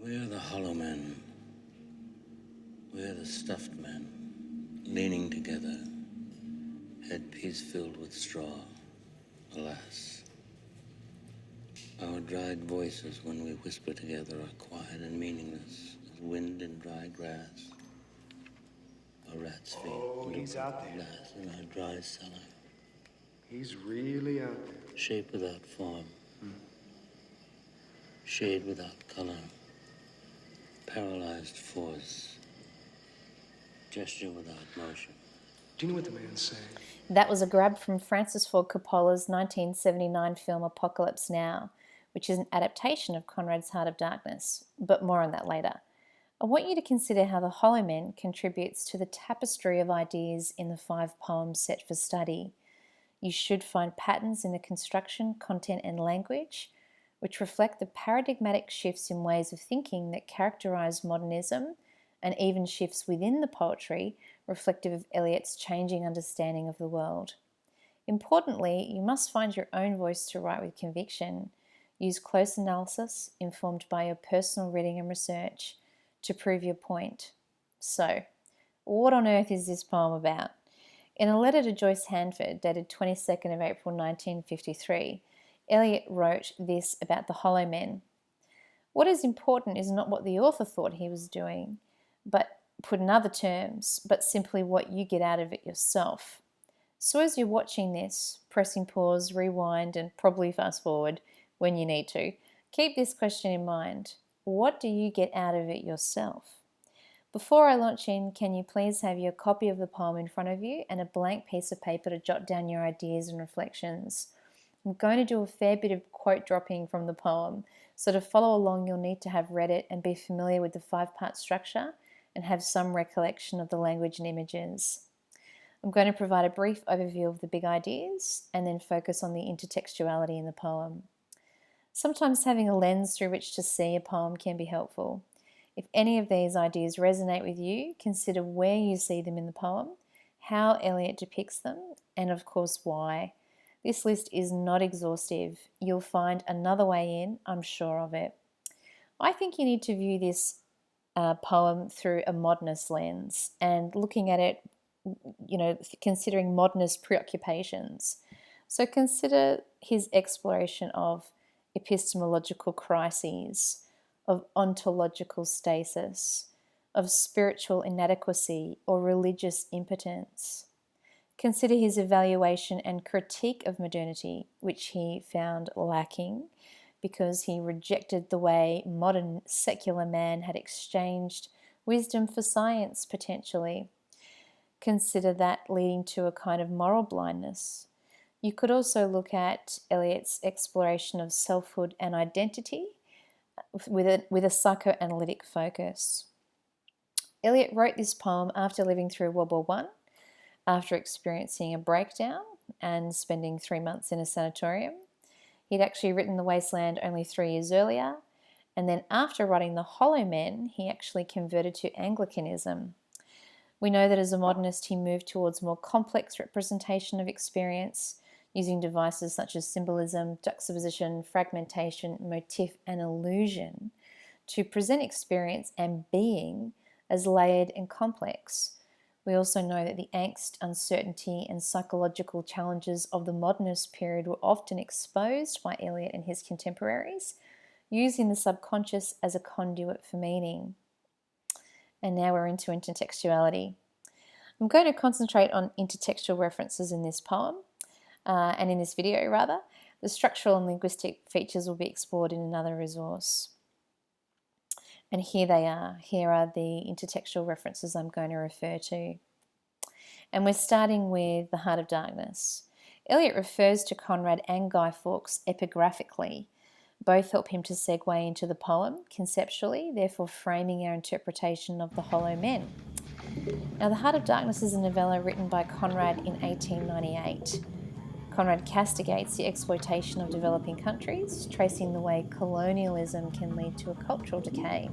We're the hollow men. We're the stuffed men, leaning together, headpiece filled with straw, alas. Our dried voices when we whisper together are quiet and meaningless as wind in dry grass. A rat's feet. Oh, he's out there. Glass in our dry cellar. He's really out there. Shape without form. Shade without color. Paralyzed force. Gesture without motion. Do you know what the man's saying? That was a grab from Francis Ford Coppola's 1979 film Apocalypse Now, which is an adaptation of Conrad's Heart of Darkness, but more on that later. I want you to consider how the Hollow Men contributes to the tapestry of ideas in the 5 poems set for study. You should find patterns in the construction, content, and language which reflect the paradigmatic shifts in ways of thinking that characterise modernism, and even shifts within the poetry reflective of Eliot's changing understanding of the world. Importantly, you must find your own voice to write with conviction. Use close analysis, informed by your personal reading and research, to prove your point. So, what on earth is this poem about? In a letter to Joyce Handford, dated 22nd of April 1953, Eliot wrote this about the Hollow Men. What is important is not what the author thought he was doing, but put in other terms, but simply what you get out of it yourself. So as you're watching this, pressing pause, rewind, and probably fast forward when you need to, keep this question in mind. What do you get out of it yourself? Before I launch in, can you please have your copy of the poem in front of you and a blank piece of paper to jot down your ideas and reflections? I'm going to do a fair bit of quote dropping from the poem, so to follow along you'll need to have read it and be familiar with the 5-part structure and have some recollection of the language and images. I'm going to provide a brief overview of the big ideas and then focus on the intertextuality in the poem. Sometimes having a lens through which to see a poem can be helpful. If any of these ideas resonate with you, consider where you see them in the poem, how Eliot depicts them, and of course why. This list is not exhaustive. You'll find another way in, I'm sure of it. I think you need to view this poem through a modernist lens and looking at it, considering modernist preoccupations. So consider his exploration of epistemological crises, of ontological stasis, of spiritual inadequacy or religious impotence. Consider his evaluation and critique of modernity, which he found lacking because he rejected the way modern secular man had exchanged wisdom for science, potentially. Consider that leading to a kind of moral blindness. You could also look at Eliot's exploration of selfhood and identity with a psychoanalytic focus. Eliot wrote this poem after living through World War I, after experiencing a breakdown and spending 3 months in a sanatorium. He'd actually written The Wasteland only 3 years earlier, and then after writing The Hollow Men, he actually converted to Anglicanism. We know that as a modernist, he moved towards more complex representation of experience, using devices such as symbolism, juxtaposition, fragmentation, motif, and illusion to present experience and being as layered and complex. We also know that the angst, uncertainty, and psychological challenges of the modernist period were often exposed by Eliot and his contemporaries, using the subconscious as a conduit for meaning. And now we're into intertextuality. I'm going to concentrate on intertextual references in this poem, and in this video rather. The structural and linguistic features will be explored in another resource. And here they are. Here are the intertextual references I'm going to refer to. And we're starting with The Heart of Darkness. Eliot refers to Conrad and Guy Fawkes epigraphically. Both help him to segue into the poem conceptually, therefore framing our interpretation of The Hollow Men. Now, The Heart of Darkness is a novella written by Conrad in 1898. Conrad castigates the exploitation of developing countries, tracing the way colonialism can lead to a cultural decay.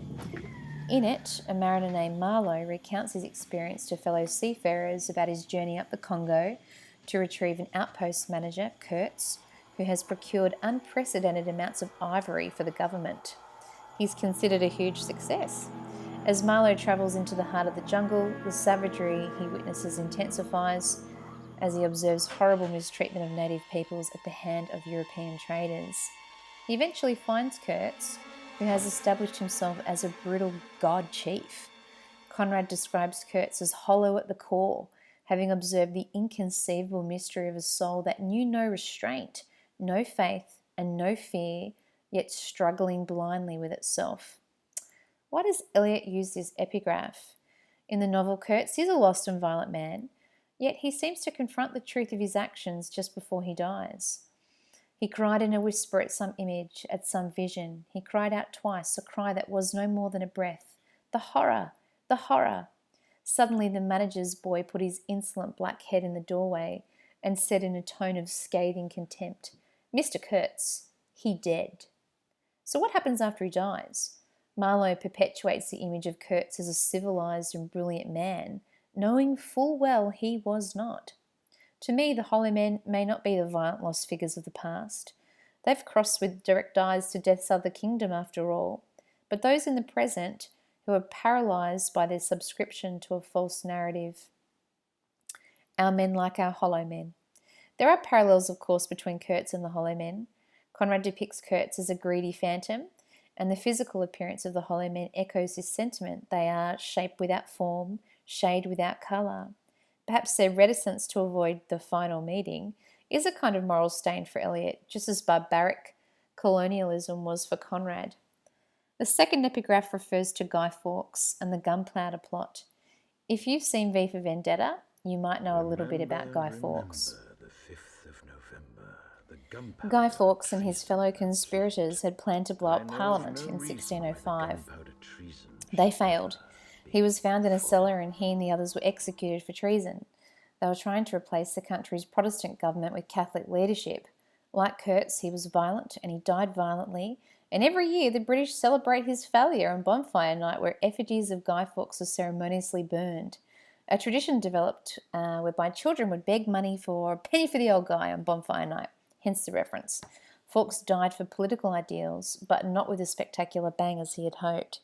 In it, a mariner named Marlowe recounts his experience to fellow seafarers about his journey up the Congo to retrieve an outpost manager, Kurtz, who has procured unprecedented amounts of ivory for the government. He's considered a huge success. As Marlowe travels into the heart of the jungle, the savagery he witnesses intensifies as he observes horrible mistreatment of native peoples at the hand of European traders. He eventually finds Kurtz, who has established himself as a brutal god chief. Conrad describes Kurtz as hollow at the core, having observed the inconceivable mystery of a soul that knew no restraint, no faith, and no fear, yet struggling blindly with itself. Why does Eliot use this epigraph? In the novel, Kurtz is a lost and violent man, yet he seems to confront the truth of his actions just before he dies. He cried in a whisper at some image, at some vision. He cried out twice, a cry that was no more than a breath. The horror! The horror! Suddenly the manager's boy put his insolent black head in the doorway and said in a tone of scathing contempt, "Mr. Kurtz, he dead." So what happens after he dies? Marlowe perpetuates the image of Kurtz as a civilised and brilliant man, knowing full well he was not. To me, the hollow men may not be the violent lost figures of the past. They've crossed with direct eyes to death's other kingdom after all. But those in the present who are paralysed by their subscription to a false narrative. Our men like our hollow men. There are parallels, of course, between Kurtz and the hollow men. Conrad depicts Kurtz as a greedy phantom, and the physical appearance of the hollow men echoes this sentiment. They are shape without form, shade without colour. Perhaps their reticence to avoid the final meeting is a kind of moral stain for Eliot, just as barbaric colonialism was for Conrad. The second epigraph refers to Guy Fawkes and the Gunpowder plot. If you've seen V for Vendetta, you might know a little bit about Guy Fawkes. Guy Fawkes and his fellow conspirators had planned to blow up Parliament in 1605. They failed. He was found in a cellar and he and the others were executed for treason. They were trying to replace the country's Protestant government with Catholic leadership. Like Kurtz, he was violent and he died violently, and every year the British celebrate his failure on Bonfire Night, where effigies of Guy Fawkes are ceremoniously burned. A tradition developed whereby children would beg money for a penny for the old guy on Bonfire Night, hence the reference. Fawkes died for political ideals, but not with a spectacular bang as he had hoped.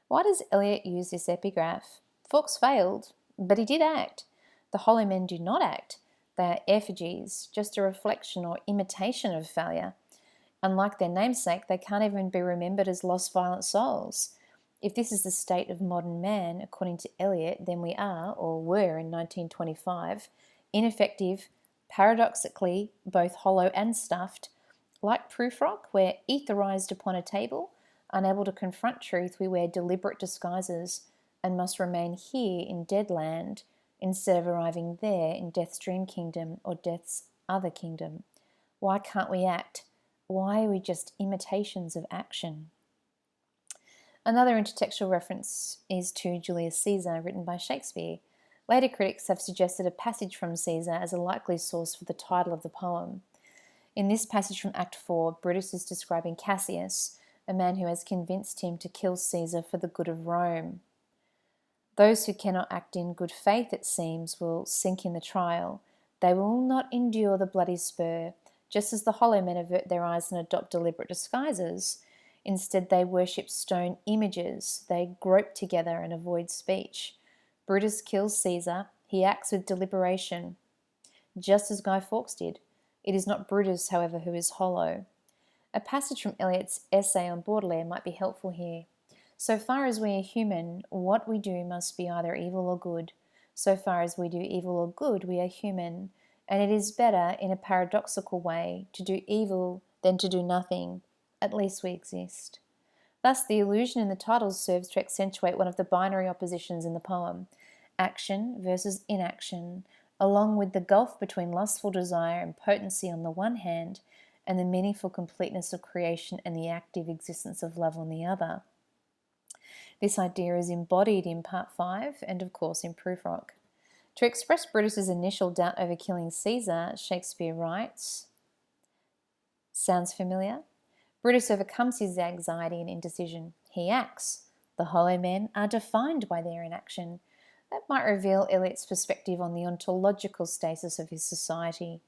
Why does Eliot use this epigraph? Fawkes failed, but he did act. The hollow men do not act. They are effigies, just a reflection or imitation of failure. Unlike their namesake, they can't even be remembered as lost violent souls. If this is the state of modern man, according to Eliot, then we are, or were in 1925, ineffective, paradoxically both hollow and stuffed. Like Prufrock, we're etherized upon a table. Unable to confront truth, we wear deliberate disguises and must remain here in dead land instead of arriving there in death's dream kingdom or death's other kingdom. Why can't we act? Why are we just imitations of action? Another intertextual reference is to Julius Caesar, written by Shakespeare. Later critics have suggested a passage from Caesar as a likely source for the title of the poem. In this passage from Act 4, Brutus is describing Cassius, a man who has convinced him to kill Caesar for the good of Rome. Those who cannot act in good faith, it seems, will sink in the trial. They will not endure the bloody spur, just as the hollow men avert their eyes and adopt deliberate disguises. Instead, they worship stone images. They grope together and avoid speech. Brutus kills Caesar. He acts with deliberation, just as Guy Fawkes did. It is not Brutus, however, who is hollow. A passage from Eliot's essay on Baudelaire might be helpful here. So far as we are human, what we do must be either evil or good. So far as we do evil or good, we are human, and it is better, in a paradoxical way, to do evil than to do nothing. At least we exist. Thus, the illusion in the title serves to accentuate one of the binary oppositions in the poem, action versus inaction, along with the gulf between lustful desire and potency on the one hand, and the meaningful completeness of creation and the active existence of love on the other. This idea is embodied in Part 5 and, of course, in Prufrock. To express Brutus's initial doubt over killing Caesar, Shakespeare writes, sounds familiar? Brutus overcomes his anxiety and indecision. He acts. The hollow men are defined by their inaction. That might reveal Eliot's perspective on the ontological status of his society.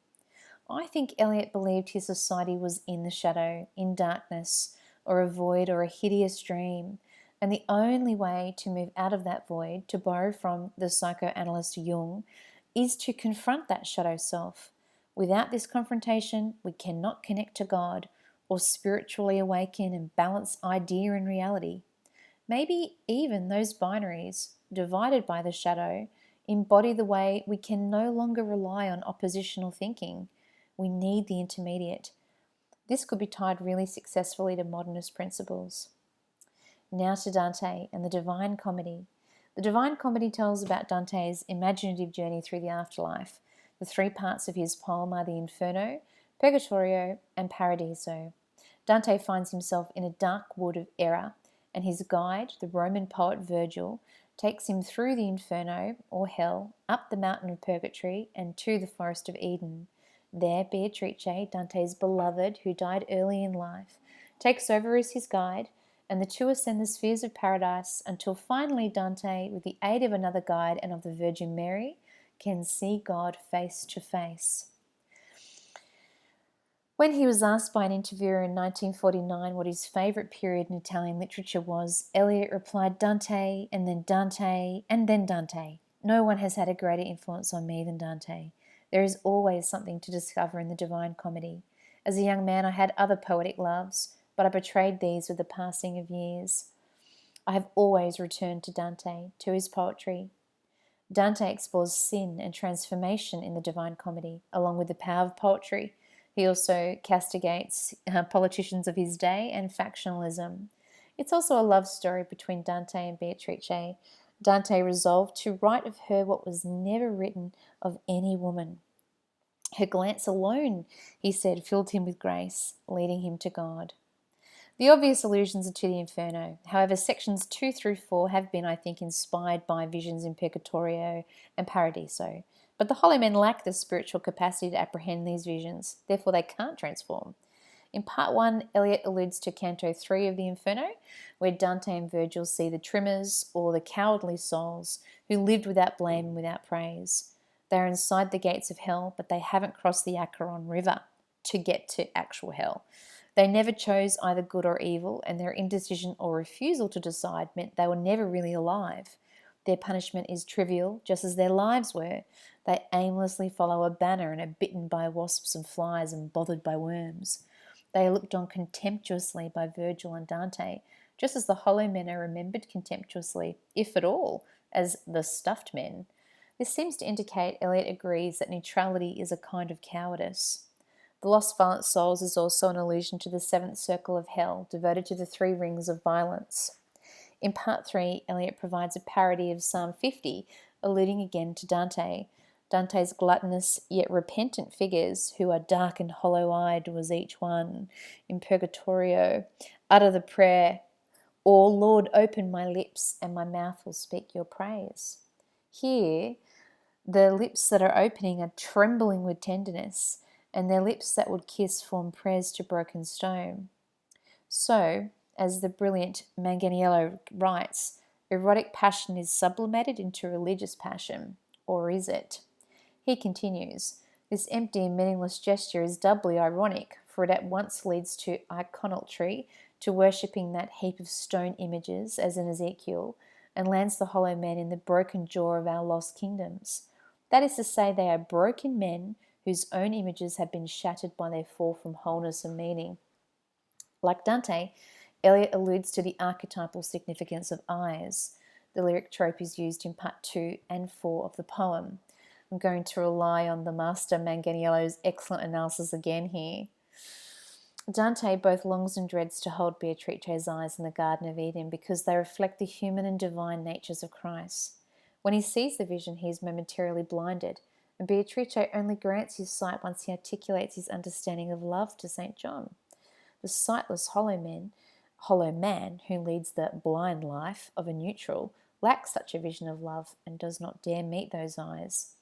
I think Eliot believed his society was in the shadow, in darkness, or a void or a hideous dream. And the only way to move out of that void, to borrow from the psychoanalyst Jung, is to confront that shadow self. Without this confrontation, we cannot connect to God or spiritually awaken and balance idea and reality. Maybe even those binaries, divided by the shadow, embody the way we can no longer rely on oppositional thinking. We need the intermediate. This could be tied really successfully to modernist principles. Now to Dante and the Divine Comedy. The Divine Comedy tells about Dante's imaginative journey through the afterlife. The three parts of his poem are the Inferno, Purgatorio, and Paradiso. Dante finds himself in a dark wood of error, and his guide, the Roman poet Virgil, takes him through the Inferno, or hell, up the mountain of Purgatory, and to the forest of Eden. There, Beatrice, Dante's beloved, who died early in life, takes over as his guide, and the two ascend the spheres of paradise until finally Dante, with the aid of another guide and of the Virgin Mary, can see God face to face. When he was asked by an interviewer in 1949 what his favourite period in Italian literature was, Eliot replied, Dante, and then Dante, and then Dante. No one has had a greater influence on me than Dante. There is always something to discover in the Divine Comedy. As a young man, I had other poetic loves, but I betrayed these with the passing of years. I have always returned to Dante, to his poetry. Dante explores sin and transformation in the Divine Comedy, along with the power of poetry. He also castigates politicians of his day and factionalism. It's also a love story between Dante and Beatrice. Dante resolved to write of her what was never written of any woman. Her glance alone, he said, filled him with grace, leading him to God. The obvious allusions are to the Inferno. However, sections 2 through 4 have been, I think, inspired by visions in Purgatorio and Paradiso. But the Hollow Men lack the spiritual capacity to apprehend these visions, therefore they can't transform. In part 1, Eliot alludes to Canto 3 of the Inferno, where Dante and Virgil see the trimmers, or the cowardly souls, who lived without blame and without praise. They are inside the gates of hell, but they haven't crossed the Acheron River to get to actual hell. They never chose either good or evil, and their indecision or refusal to decide meant they were never really alive. Their punishment is trivial, just as their lives were. They aimlessly follow a banner and are bitten by wasps and flies and bothered by worms. They are looked on contemptuously by Virgil and Dante, just as the Hollow Men are remembered contemptuously, if at all, as the stuffed men. This seems to indicate Eliot agrees that neutrality is a kind of cowardice. The Lost Violent Souls is also an allusion to the seventh circle of hell, devoted to the three rings of violence. In part 3, Eliot provides a parody of Psalm 50, alluding again to Dante. Dante's gluttonous yet repentant figures, who are dark and hollow-eyed was each one, in Purgatorio, utter the prayer, or Lord, open my lips, and my mouth will speak your praise. Here, the lips that are opening are trembling with tenderness, and their lips that would kiss form prayers to broken stone. So, as the brilliant Manganiello writes, erotic passion is sublimated into religious passion, or is it? He continues, this empty and meaningless gesture is doubly ironic, for it at once leads to iconolatry, to worshipping that heap of stone images, as in Ezekiel, and lands the hollow men in the broken jaw of our lost kingdoms. That is to say, they are broken men whose own images have been shattered by their fall from wholeness and meaning. Like Dante, Eliot alludes to the archetypal significance of eyes. The lyric trope is used in part 2 and 4 of the poem. I'm going to rely on the master Manganiello's excellent analysis again here. Dante both longs and dreads to hold Beatrice's eyes in the Garden of Eden because they reflect the human and divine natures of Christ. When he sees the vision, he is momentarily blinded, and Beatrice only grants his sight once he articulates his understanding of love to St. John. The sightless hollow man who leads the blind life of a neutral lacks such a vision of love and does not dare meet those eyes.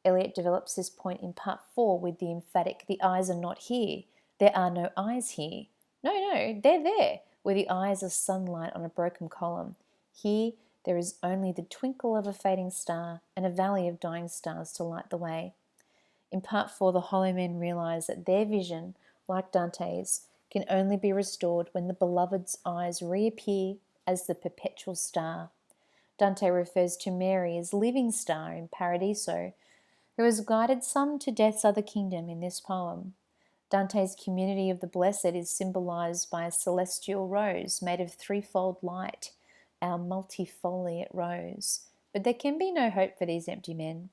Eliot develops this point in part 4 with the emphatic, the eyes are not here, there are no eyes here. No, they're there, where the eyes are sunlight on a broken column. Here, there is only the twinkle of a fading star and a valley of dying stars to light the way. In part 4, the hollow men realise that their vision, like Dante's, can only be restored when the beloved's eyes reappear as the perpetual star. Dante refers to Mary as living star in Paradiso, who has guided some to death's other kingdom in this poem. Dante's community of the blessed is symbolized by a celestial rose made of threefold light, our multifoliate rose. But there can be no hope for these empty men.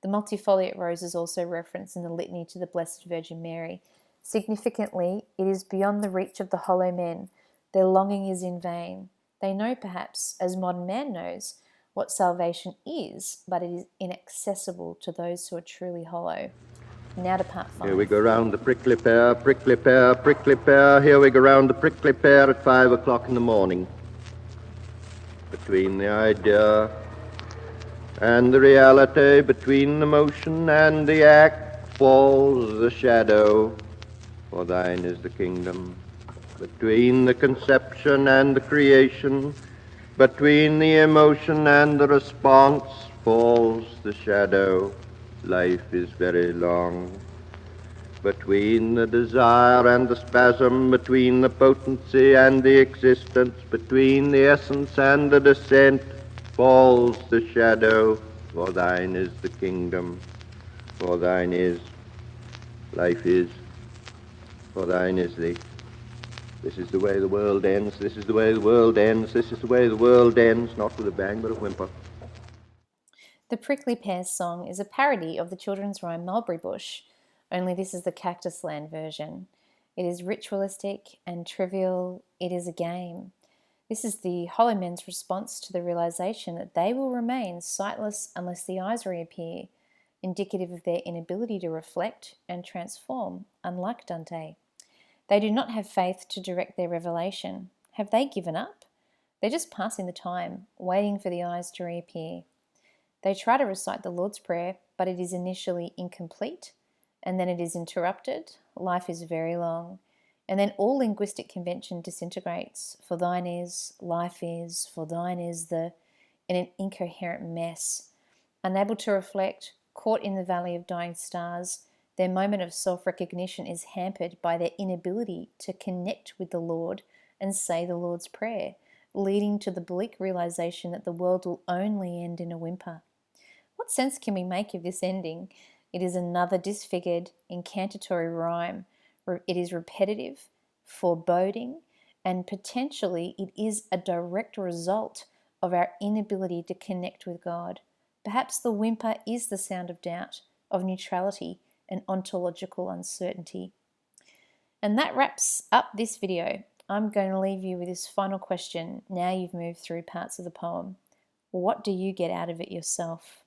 The multifoliate rose is also referenced in the Litany to the Blessed Virgin Mary. Significantly, it is beyond the reach of the hollow men. Their longing is in vain. They know, perhaps, as modern man knows, what salvation is, but it is inaccessible to those who are truly hollow. Now to part 5. Here we go round the prickly pear, prickly pear, prickly pear. Here we go round the prickly pear at 5 o'clock in the morning. Between the idea and the reality, between the motion and the act, falls the shadow, for thine is the kingdom. Between the conception and the creation, between the emotion and the response, falls the shadow. Life is very long. Between the desire and the spasm, between the potency and the existence, between the essence and the descent, falls the shadow, for thine is the kingdom, for thine is, life is, for thine is thee. This is the way the world ends, this is the way the world ends, this is the way the world ends, not with a bang but a whimper. The Prickly Pear song is a parody of the children's rhyme Mulberry Bush, only this is the Cactus Land version. It is ritualistic and trivial, it is a game. This is the hollow men's response to the realization that they will remain sightless unless the eyes reappear, indicative of their inability to reflect and transform, unlike Dante. They do not have faith to direct their revelation. Have they given up? They're just passing the time, waiting for the eyes to reappear. They try to recite the Lord's Prayer, but it is initially incomplete, and then it is interrupted. Life is very long. And then all linguistic convention disintegrates. For thine is, life is, for thine is the, in an incoherent mess. Unable to reflect, caught in the valley of dying stars, their moment of self-recognition is hampered by their inability to connect with the Lord and say the Lord's Prayer, leading to the bleak realization that the world will only end in a whimper. What sense can we make of this ending? It is another disfigured, incantatory rhyme. It is repetitive, foreboding, and potentially it is a direct result of our inability to connect with God. Perhaps the whimper is the sound of doubt, of neutrality, and ontological uncertainty. And that wraps up this video. I'm going to leave you with this final question now you've moved through parts of the poem. What do you get out of it yourself?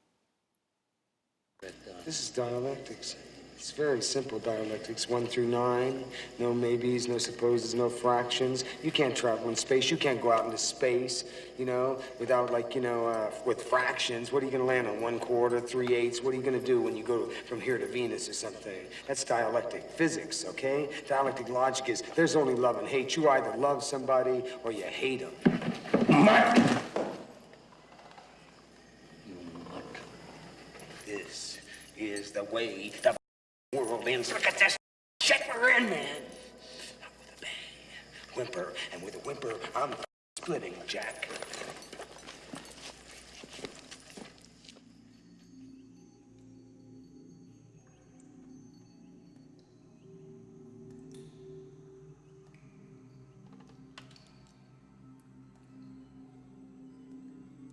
This is dialectics. It's very simple dialectics, 1 through 9. No maybes, no supposes, no fractions. You can't travel in space. You can't go out into space, without with fractions. What are you going to land on? 1/4, 3/8? What are you going to do when you go from here to Venus or something? That's dialectic physics, okay? Dialectic logic is there's only love and hate. You either love somebody or you hate them. This is the way the world ends. Look at this shit we're in, man. Not with a bang. Whimper, and with a whimper, I'm splitting, Jack.